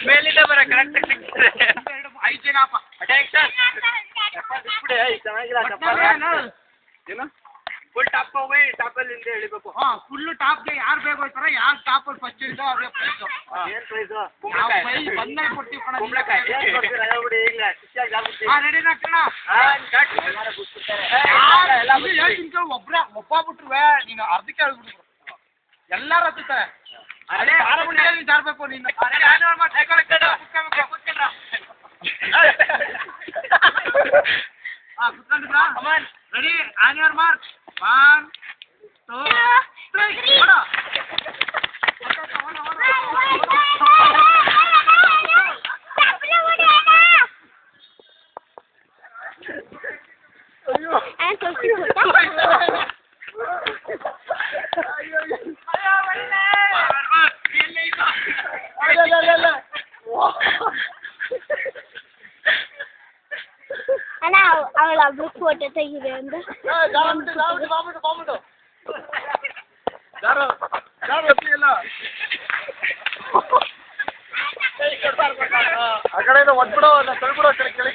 ಮೇಲಿಂದ ಬರ ಕರೆಕ್ಟ್ ಸಿಗ್ತದೆ 5 ಜನ ಅಪ್ಪ ಅಟೆನ್ಷನ್ ಚೆನ್ನಾಗಿಲ್ಲ ಏನು ಫುಲ್ ಟಾಪ್ ಹೋಗಿ ಟಾಪಲ್ಲಿ ಹಿಂದೆ ಎಳಿಬೇಕು ಫುಲ್ ಟಾಪ್ಗೆ ಯಾರು ಬೇಗ ಹೋಗ್ತಾರ ಯಾರು ಟಾಪಲ್ಲಿ ಫಸ್ಟ್ ಇದ್ದೋ ಅವ್ರಿಗೆ ಪ್ರೈಸ್ ಏನು ಪ್ರೈಸ್ ಬಂದಾಗ ಕೊಡ್ತೀವಿ ಕಣ ಕುಂಬಳಕಾಯಿ ಏನು ಕೊಡ್ತೀರಾ ಹೇಳ್ಬಿಡಿ ಈಗಲೇ ಶಿಷ್ಯಾಗಿ ಆಗ್ಬಿಡ್ತೀವಿ ರೆಡಿನಾ ಕಣ ಒಬ್ಬ ಬಿಟ್ರುವೆ ನೀನು ಅರ್ಧಕ್ಕೆ ಹೇಳ್ಬಿಡ್ರು ಎಲ್ಲರೂ ಹತ್ತುತ್ತಾರೆ ಅದೇ ಆರಬಿಡಿ ಜಾರಬೇಕು ನೀನು ಕುತ್ಕೊಂಡಿದ್ರಾ ರೆಡಿ ಆನ್ ಯುವರ್ ಮಾರ್ಕ್ 1 2 3 ಅಣ್ಣ ಅವಳ ಒಬ್ಳು ಫೋಟೋ ತೆಗಿದೆ ಅಂದ್ರೆ ಆ ಕಡೆಯಿಂದ ಒದ್ಬಿಡೋ ತಳ್ಬಿಡೋ ಕೆಳಗೆ